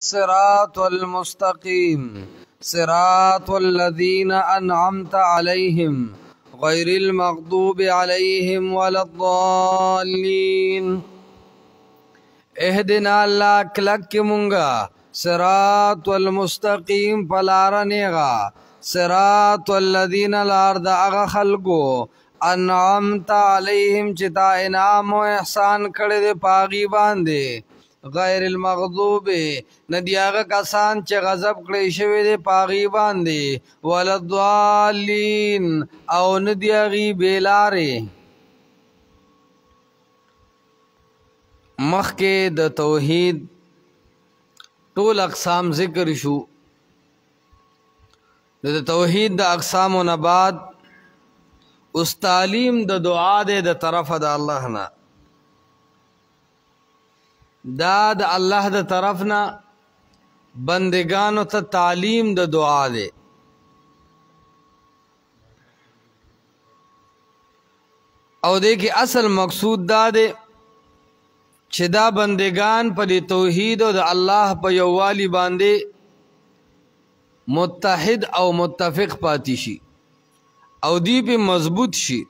الصراط المستقيم صراط الذين أنعمت عليهم غير المغضوب عليهم ولا الضالين اهدنا الله کلک مونگا صراط المستقيم پلارنیغا صراط الذين الارض اغا خلقو انعمت عليهم چتا انعام و احسان کړه دے پاغي باندې غیر المغضوب ندیاغه کسان چې غضب کړی شوی دی پاغي باندې ولضالین او ندیاغي بیلاره مخکې د توحید ټول اقسام ذکر شو د توحید د اقسامو نه بعد اوس تعلیم د دعا د طرفه د الله نه دا د الله د طرف نه بندگانو ته تعلیم د دعا ده او دې کې اصل مقصود دا ده چې دا بندگان په توحید او د الله په یووالي باندې متحد او متفق پاتې شي او دی په مضبوط شي.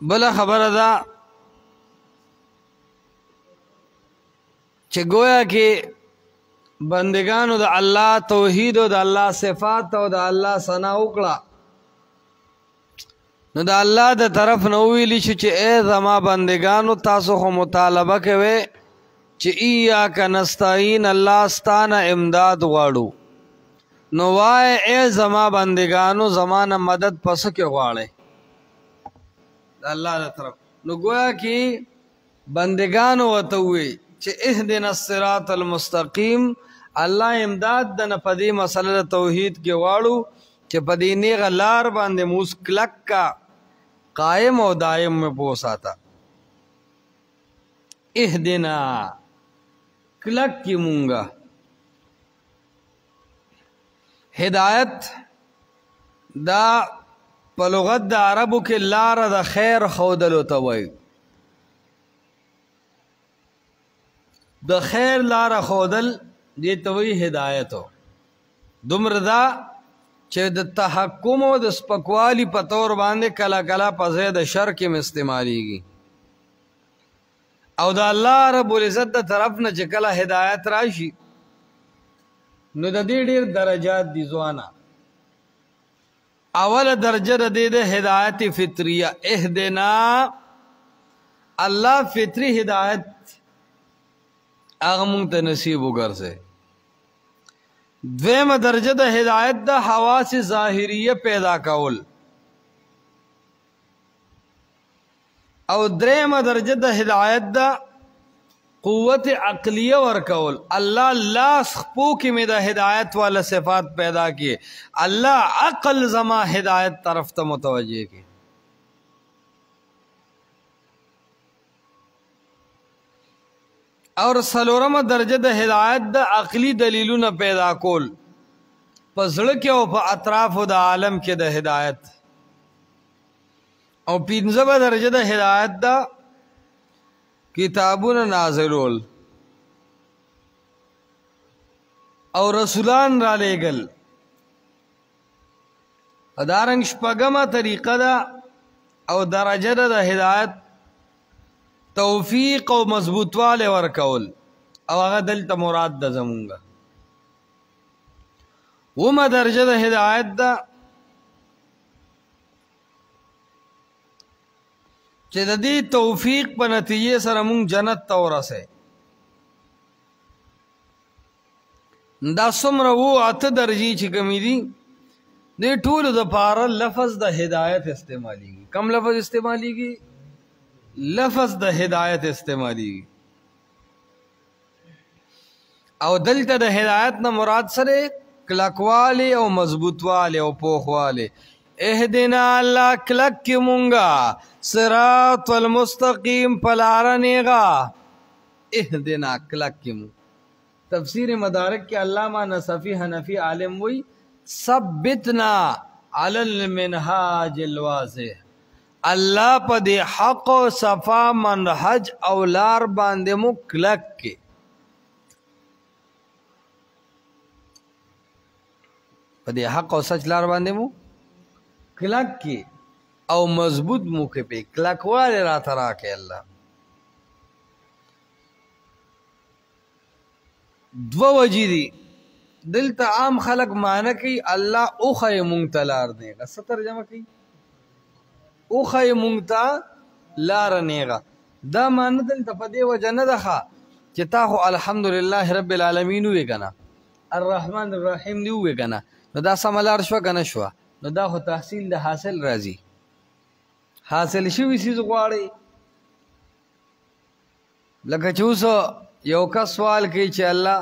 بل خبره ده چې گویا کې بندگانو د الله توحید او د الله صفات او د الله ثنا وکړه نو د الله د طرف نو ویلی چې اے زما بندگانو تاسو خو مطالبه کوي چې ایاک نستعين الله ستانه امداد غواړو نو وای اے زما بندگانو زمانه مدد پس کې غواړي د الله د طرف نو گویا کې بندگانو وته وي چې اهدنا الصراط المستقيم الله امداد د نپدی مسله توحید کې واړو چې پدې نه غلار باندې موس کلک کا قائم او دائم میں پوساتا اهدنا کلک کی مونگا ہدایت دا پلغت دا عربو کې لار دا خیر خودلو توي د خیر لار خودل دې توي هدایتو دمر دا چې د تحکم او د سپکوالی په تور باندې کلا کلا په زید شر کې استعماليږي او د الله رب العزت د طرف نه چې کله هدایت راشي نو د دې ډېر درجات دي ځوانه اول درجه د دې هدایت فطریه اهدنا الله فطری هدایت هغه مونږ ته نصیب وګرځي. دویمه درجه د هدایت د حواس ظاهریه پیدا کول او دریمه درجه د هدایت د قوت عقلیه ورکول الله لاس خپو کې مې د هدایت والا صفات پیدا کیے الله عقل زما هدایت طرف ته متوجه کی اور سلورم درجه د هدایت د عقلی دلیلونه پیدا کول پزړه کې او په اطراف د عالم کې د هدایت او پنځمه درجه د هدایت د کتابونه نازلول او رسولان را لېګل ادارنګ شپږمه طریقه ده او درجه ده د هدایت توفیق او مضبوطواله ورکول او هغه دلته مراد د زمونږه ومه درجه د هدایت ده چې د دې توفیق په نتیجه سره مونږ جنت ته ورسه دا څومره وو اته درجه چې کمی دي دې ټول د پاره لفظ د هدایت استعماليږي کم لفظ استعماليږي لفظ د هدایت استعمالي او دلته د هدایت نه مراد سره کلکواله او مضبوطواله او پوخواله اهدنا الله کلک مونگا صراط المستقیم پلارنیغا اهدنا کلک مونگا تفسیر مدارک کے علامہ نصفی حنفی عالم وی ثبتنا علی المنهاج الواضح الله په دې حق او صفا منهج او لار باندې مو کلک کې په دې حق او سچ لار باندې مو کلک کې او مضبوط مو کې په کلکواله را ترا کې الله دو وجې دي دلته عام خلق معنی کوي الله اوخه مونږ ته لار دی څه ترجمه کوي اوخه مونږ ته لار نیغه دا معنی دلته په دې وجه نه ده چې تا خو الحمدلله رب العالمین وې کنه الرحمن الرحیم دی وې کنه نو دا سم لار شو کنه شو نو دا خو تحصیل د حاصل راځي حاصل شوی سیز غواړي لکه چې اوس یو کس سوال کوي چې الله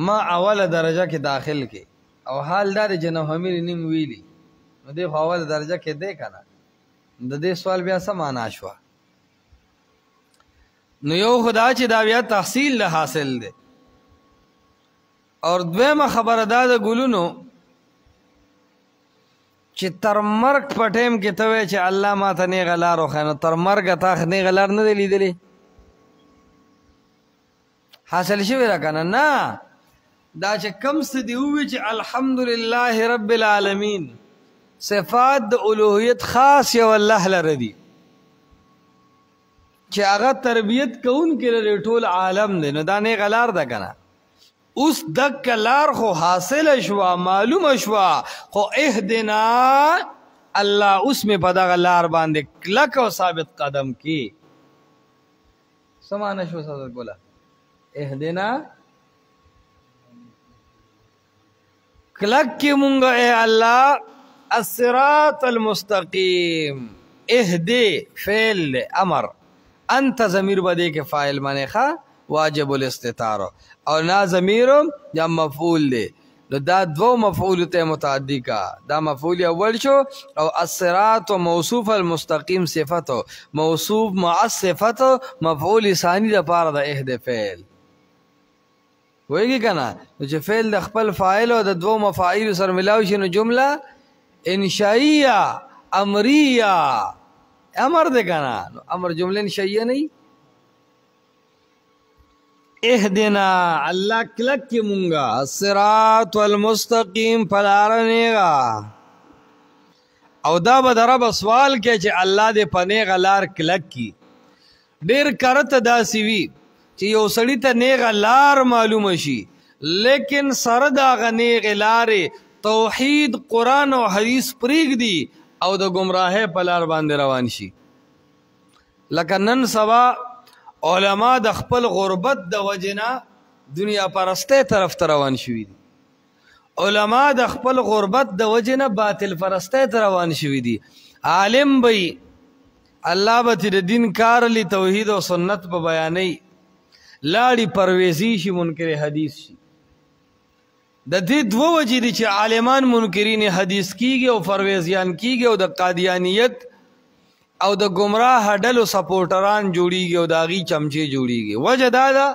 ما اوله درجه کې داخل کې او حال دار جنو همیر نیم ویلی نو دی اوله درجه کې دی کنه د دې سوال بیا څه معنا شو نو یو خدا چې دا بیا تحصیل له حاصل دی اور دویمه خبره دا د ګلونو چې تر مرګ په ټیم کې ته وې چې الله ما ته نه غلار خو نو تر مرګ ته نه غلار نه دی لیدلې حاصل شوی را کنه نه دا چې کم څه دی وی چې الحمدلله رب العالمین صفات د الوهیت خاص یو الله لره دي چې هغه تربیت کوون کې ټول عالم دی نو دا نه غلار ده کنه اوس دک لار خو حاصل شوا معلوم شوا خو اهدنا الله اوس می پدا لار باندې کلک او ثابت قدم کی سمانه شو صدق بولا اهدنا کلک کی مونږه اے الله الصراط المستقیم اهدی فعل امر انت ضمیر بده کې فاعل معنی ښه واجب الاستتار او نا ضمیر یا مفعول دی نو دا دو مفعول ته متعدی کا دا مفعول اول شو او الصراط موصوف المستقیم صفت موصوف مع صفت مفعول ثانی د پاره د اهد فعل وایي کنه چې فعل د خپل فاعل او د دو مفاعیل سره ملاوي شي نو جمله انشائیه امریه امر ده کنه امر جمله انشائیه نه اهدنا الله کلک کی مونگا الصراط المستقیم پلارنیگا او دا بدرب سوال کې چې الله دې پنه غلار کلک کی ډیر کرت داسي وی چې یو سړی ته نه غلار معلوم شي لیکن سره دا غنی غلار توحید قران او حدیث پریګ دی او د گمراهه پلار باندې روان شي لکه نن سبا علماء د خپل غربت د وجنا دنیا پرسته طرف ته روان شوي دي علماء د خپل غربت د وجنا باطل پرسته ته روان شوي دي عالم بي الله به د دین کار لی توحید او سنت په بیانې لاړی پرويزي شي منکر حدیث شي د دې دوه وجې دي چې عالمان منکرین حدیث کیږي او پرويزيان کیږي او د قادیانیت او د گمراه ډلو سپورټران جوړیږي او داغي چمچي جوړیږي وجه دا ده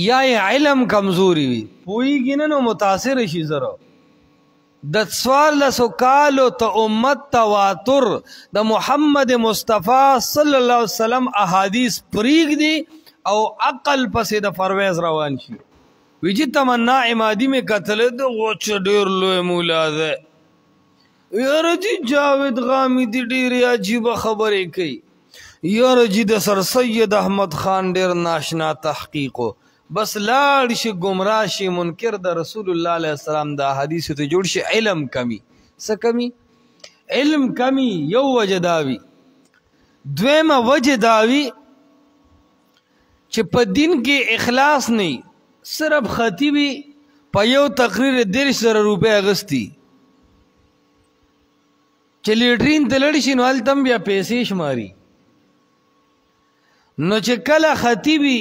یا علم کمزوري وي پویږي نه نو متاثر شي زره د سوال لسکالو ته امت تواتر د محمد مصطفی صلی الله علیه وسلم احادیث پریګ دي او عقل پسې د پرويز روان شي ویجی تمنا عمادی میں قتل د غوچ ډیر لوی مولا ده یار جی جاوید غامی دی ډیر عجیب خبرې کوي یار جی د سر سید احمد خان ډیر ناشنا تحقیقو بس لاړ شي گمراه شي منکر د رسول الله علیه السلام د حدیث ته جوړ شي علم کمی څه کمی علم کمی یو وجه داوی دویمه وجه داوی چې په دین کې اخلاص نه صرف خطیبی په یو تقریر 1.5 روپے اغستی چې لیټرین ته لړ شي نو هلته بیا پیسې شماري نو چې کله خطیبي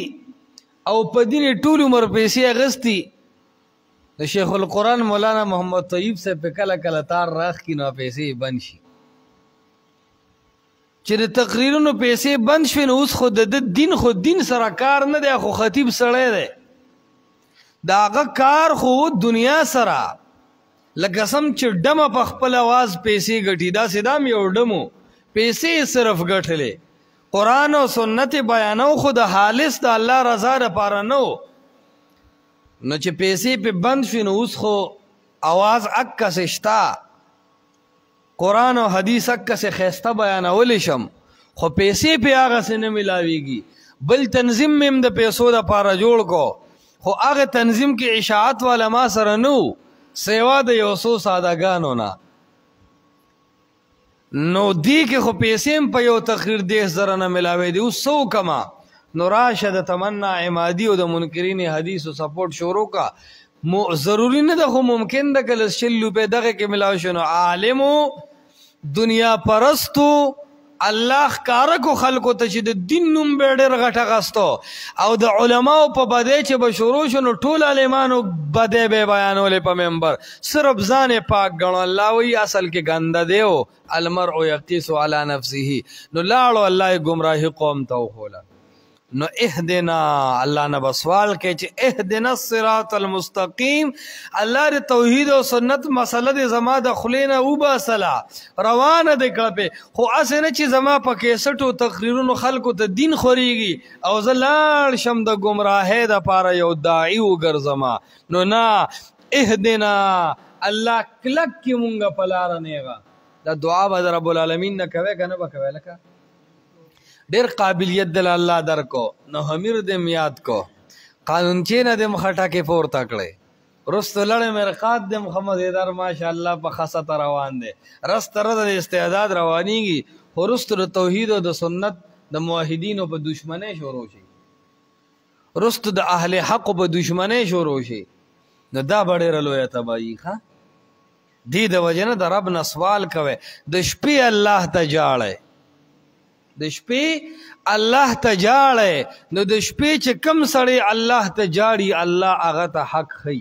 او په دین ټول عمر پیسې اغستی د شیخ القرآن مولانا محمد طیب سے په کله کله تار راخ کی نو پیسې بند شي چې د تقریرونو پیسې بند شوي نو اوس خو د دین خو دین سره کار نه دی خو خطیب سړی دی د هغه کار خو دنیا سره لکه سم چې ډمه په خپل आवाज پیسې ګټي دا سدام یو ډمو پیسې صرف ګټلې قرآن او سنت بیانو خو د خالص د الله رضا لپاره نو چې پیسې په بند شي نو اوس خو आवाज اکه سشتا قرآن او حدیث اکه سے خسته بیانول شم خو پیسې په هغه سره نه ملاويږي بل تنظیم مم د پیسو د لپاره جوړ کو خو هغه تنظیم کې اشاعت والا ما سره نو سیوا د یو څو سادهګانو نه نو دی کې خو پیسې په یو تقریر 10,000 نه ملاوي دي اوس سو کما نو راشه د تمنا عمادی او د منکرین حدیث او سپورټ شروع کا ضروری نه ده خو ممکن ده کله شلو په دغه کې ملاوي شنو عالمو دنیا پرستو الله کارکو خلکو ته چې د دین نوم به ډېر غټه غستو او د علماو په بده چې به شروع شنو ټول عالمانو بده به بیانولې په منبر صرف ځان پاک ګڼو الله وی اصل کې ګنده دیو المرء یقیس علی نفسه نو لاړو الله گمراهی قوم ته وخوله نو اهدنا الله نه بسوال کې چې اهدنا الصراط المستقیم الله د توحید او سنت مسله د زما د خلینا او باسلا روانه د کړه خو اسنه چې زما په کیسټو تقریرونو خلکو ته دین خوريږي او زلال شم د گمراهه د پاره یو داعی وګرځما نو نا اهدنا الله کلک کی مونږه پلار نهغه دا دعا به رب العالمین نه کوي کنه به کوي لکه ډیر قابلیت دل الله درکو نو حمیر دې یاد کو قانون چې نه دې مخټه کې پور تکړه رستو لړې مرقات دې محمد ایدار ماشاءالله په خاصه روان دي رستره د استعداد روانيږي ورستو د توحید او د سنت د موحدینو په دشمنه شروع شي رستو د اهل حق په دشمنه شروع شي نو دا ډېر لوی تبعی ښه دې د وجنه د رب نه سوال کوي د شپې الله ته جاړي د شپې الله ته جاړي نو د شپې چې کم سړی الله ته جاړي الله هغه ته حق خي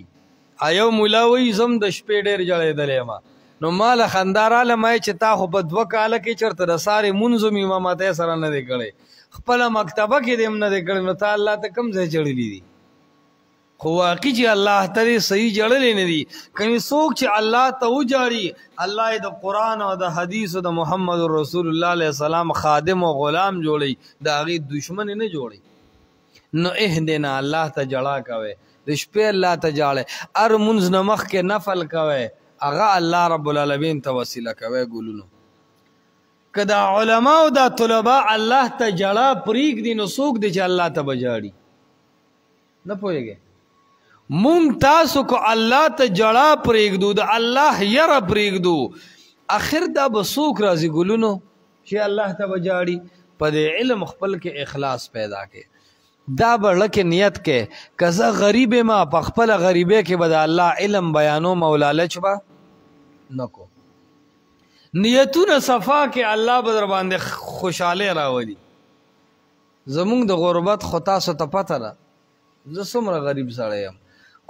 ایو مولاوی زم د شپې ډېر جړېدلې ما نو مال خنداراله مې چې تا خو په 2 کال کې چرته د ساري منظم امامته سره نه دی کړي خپل مکتبه کې دیم نه دی کړي نو ته الله ته کم ځای چړلې دي خو واقعي چې الله تعالی صحیح جړلې نه دي کله څوک چې الله ته وجاړي الله د قران او د حدیث او د محمد رسول الله علیه السلام خادم او غلام جوړي دا غي دشمن نه جوړي نو اهدنا الله ته جړا کوي د شپې الله ته جاړي ار منځ نمخ کې نفل کوي اغه الله رب العالمین ته وسیله کوي ګولونو کدا علما او د طلبه الله ته جړا پریک دي نو څوک دي چې الله ته بجاړي نه پوهیږي مونږ تاسو کو الله ته جړا پرېږدو د الله یره پرېږدو اخر دا بسوک راځي ګلونو چې الله ته بجاړي په دې علم خپل کې اخلاص پیدا کې دا بلکه نیت کې کزه غریب ما په خپل غریبه کې بد الله علم بیانو مولا لچبا نکو نیتونه صفا کې الله بدر باندې خوشاله راولي زمونږ د غربت خطا سو ته پته را زه څومره غریب سړی یم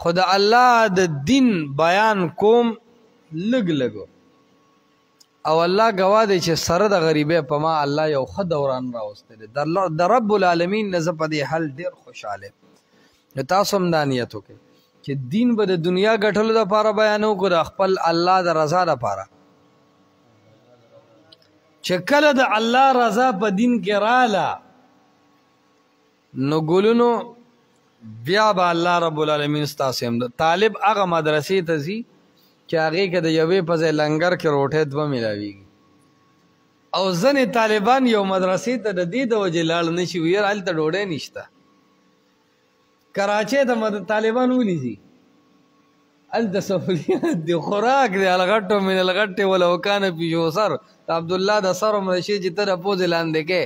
خدا الله د دین بیان کوم لګ لګو او الله گواه دی چې سره د غریبه په ما الله یو خد دوران راوستل د رب العالمین نزه په دې حل ډیر خوشاله تاسو هم دانیت وکړي چې دین به د دنیا غټلو لپاره بیانو کو د خپل الله د رضا لپاره چې کله د الله رضا په دین کې رااله نو ګولونو بیا به الله رب العالمین ستاسو هم طالب هغه مدرسې ته ځي چې هغه کې د یوې په ځای لنګر کې روټه دوه ملاويږي او ځنې طالبان یو مدرسې ته د دې د وجې لاړ نشي ویل هلته ډوډۍ نشته کراچۍ ته طالبان ولیږي هلته سہولیات دي خوراک دی الغټو من الغټ ولو کان پیشو سر عبد الله د سر مرشي چې تر پوز لاندې کې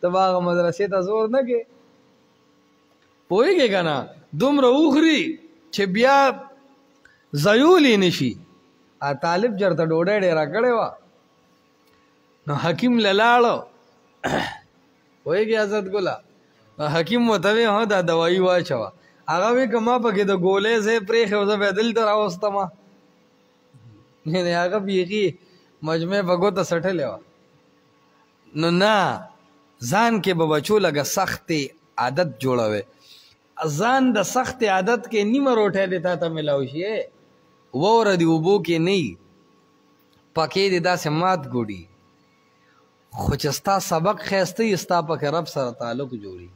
ته هغه مدرسې ته زور نه کې پوهیږي کنه دومره اوخري چې بیا زیولی نشي ا طالب چرته ډوډۍ ډیره کړې وه نو حکیم لاړو پوهیږي حضرت ګله حکیم ورته وی هو دا دوايي واچوه هغه وی که ما پکې د ګولۍ ځای پرېښی و زه بیا دلته راوستمه یعنې هغه بیخي مجمع په ګوته سټلې وه نو نه ځان کې به بچو لږه سختې عادت جوړوي ځان د سخت عادت کې نیمه روټۍ د تا ته ملاو شي وور دی اوبو کې نه پکې دې داسې مات ګوډي خو چې ستا سبق ښایسته ستا پکې رب سره تعلق جوړي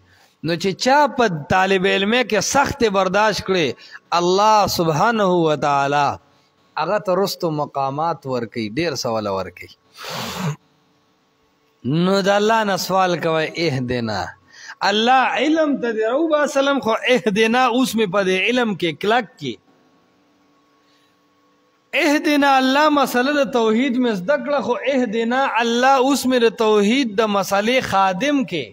نو چې چا په طالب علم کې سخت برداشت کړي الله سبحانه و تعالی هغه ته رستو مقامات ورکي ډیر سوال ورکي نو د الله نه سوال کوي اهدنا الله علم ته درو با سلام خو اهدنا اوس می په علم کې کلک کې اهدنا الله مسله د توحید مې زده کړه خو اهدنا الله اوس مې د توحید د مسلې خادم کې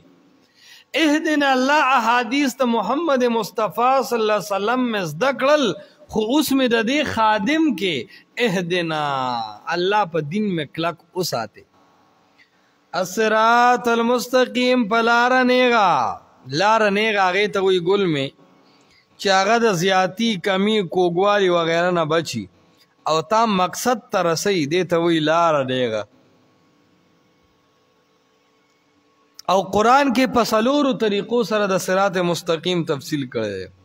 اهدنا الله احادیث د محمد مصطفی صلی الله علیه وسلم مې زده کړل خو اوس مې د دې خادم کې اهدنا الله په دین مې کلک اوساته الصراط المستقیم پلار نیغا لار نیغا هغه ته وی ګل مې چې هغه د زیاتی کمی کوګوالي وغیرہ نه بچي او تا مقصد ته رسي دې ته وی لار نیغا او قرآن کې په څلورو طریقو سره د صراط مستقیم تفصیل کړی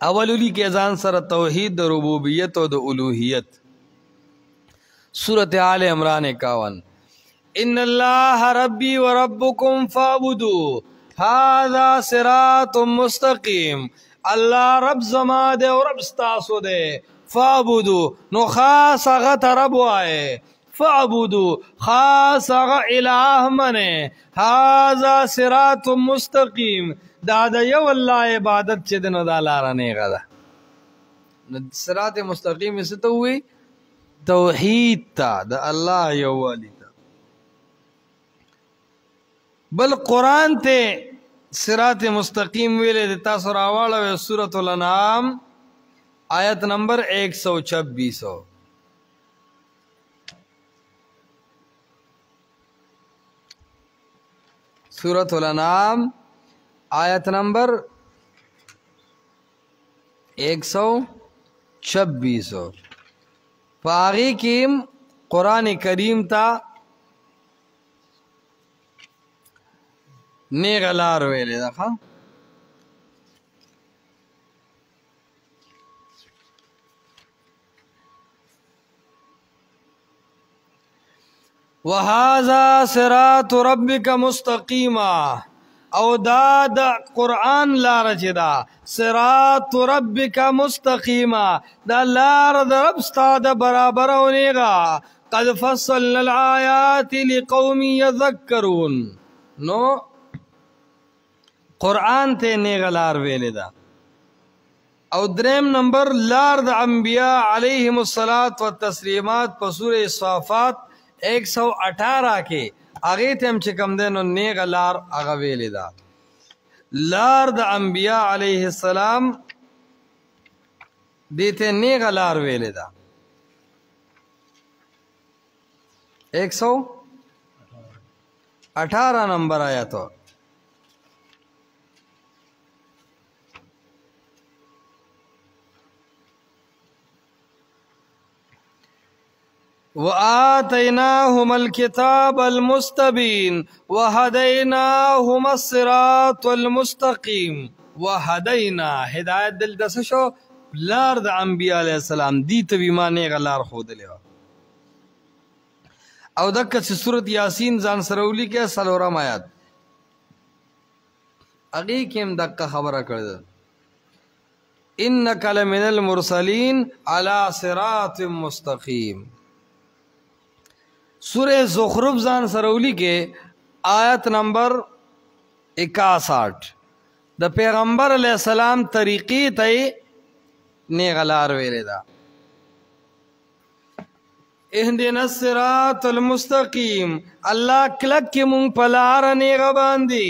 اولولی کې ځان سره توحید د ربوبیت او د الوهیت سورۃ آل عمران 51 ان الله ربي وربكم فاعبدوا هذا صراط مستقيم الله رب زما دے او رب تاسو دے فاعبدوا نو خاص هغه رب وای فاعبدوا خاص هغه الہ منه هذا صراط مستقيم دا د یو الله عبادت چې د نو د لار نه غدا صراط مستقیم څه ته وي توحید تا د الله یو والی تا بل قران ته صراط مستقیم ویلې د تاسو راواله سورۃ الانعام آیت نمبر 126 سورۃ الانعام آیت نمبر 126 پاغی کیم قرآن کریم تا نیغلار ویلے دخوا وَهَذَا صِرَاطُ رَبِّكَ مُسْتَقِيمًا او دا د قرآن لار چې دا صراط ربک مستقیما دا لار د رب ستاد برابر او نیغا قد فصلنا الآیات لقوم یذکرون نو قرآن ته نیغا لار ویلې دا او دریم نمبر لار د انبیاء علیهم الصلاۃ والتسلیمات په سورۃ صافات 118 کې اغه تم چې کم دینو نیغ لار اغه ویلې دا لار د انبیاء علیه السلام دیته نیغ لار ویلې دا 118 نمبر آیت وآتيناهم الكتاب المستبين وهديناهم الصراط المستقيم وهدينا هدايت دل دس شو لار د انبیاء علیہ السلام دی ته بیمانه غلار خود لیوا او دک سورۃ یاسین ځان سرولی کې سلورم آیات اگے کیم دک خبره کړل انک لمن المرسلین علی صراط مستقیم سورہ زخرف ځان سرولی کې آیت نمبر 61 د پیغمبر علیہ السلام طریقې ته نیغلار ویلې دا اهدنا الصراط المستقیم الله کلک کې مونږ په لار نیغ باندې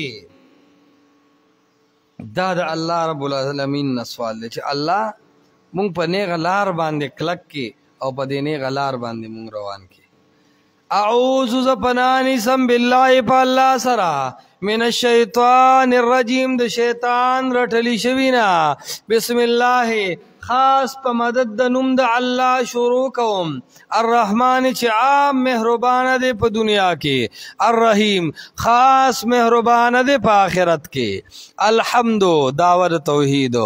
دا د الله رب العالمین سوال دی چې الله مونږ په نیغ لار باندې کلک کې او په دې نیغ لار باندې مونږ روان کې اعوذ زپنانی سم بالله فالله سرا من الشیطان الرجیم د شیطان رټلی شوینا بسم الله خاص په مدد د نوم د الله شروع کوم الرحمن چې عام مهربان دی په دنیا کې الرحیم خاص مهربان دی په آخرت کې الحمد داور توحید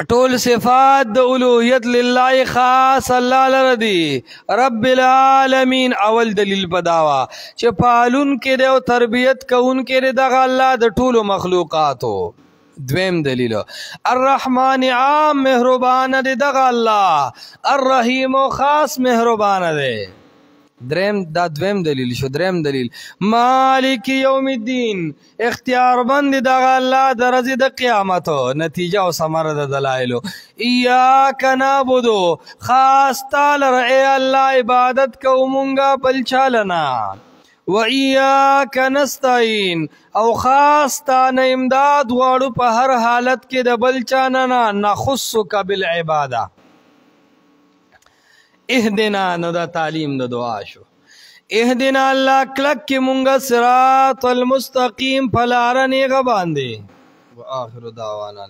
ټول صفات د الوهیت لله خاص الله لره دي رب العالمین. اول دلیل بداوا چې پالون کې د تربیت کوون کې دغه الله د ټولو مخلوقاتو. دویم دلیل الرحمن عام مهربان دی دغه الله، الرحیم خاص مهربان دی. دویم دلیل شو. دریم دلیل مالک یوم الدین اختیار بند دغه الله د ورځې د قیامت نتیجه او ثمره د دلایلو. ایاک نعبدو خاص تعالی ای الله عبادت کو مونږه بل چالنا، و ایاک نستعین او خاص تا نه امداد غواړو په هر حالت کې د بل چا نه نخصک بالعباده. اهدنا نو دا تعلیم د دعا شو. اهدنا الله کلک کی مونږه صراط المستقیم پلار نیغه باندې. واخر دعوانا